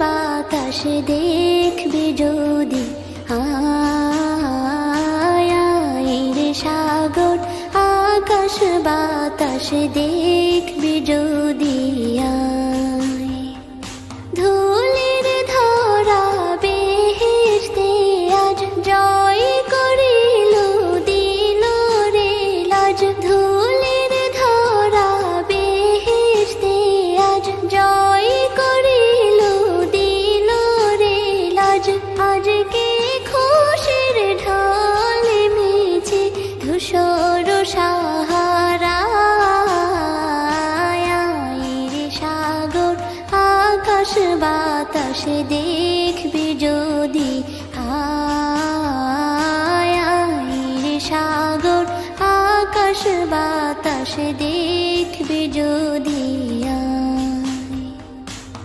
বাতাস দেখবি যদি, আয় রে সাগর আকাশ বাতাস দেখবি যদি, আয় ধুলির ধরা বেহেশতে আজ জয় করিল দিল রে লাজ, ধুলির ধরা বেহেশতে আজ জয় করিল দিল রে লাজ, আজকে খুশির ঢল মেছে ধূসর সাহারা, রে সাগর আকাশ বাতাস দেখবি যদি, আয় রে সাগর আকাশ বাতাস দেখবি যদি।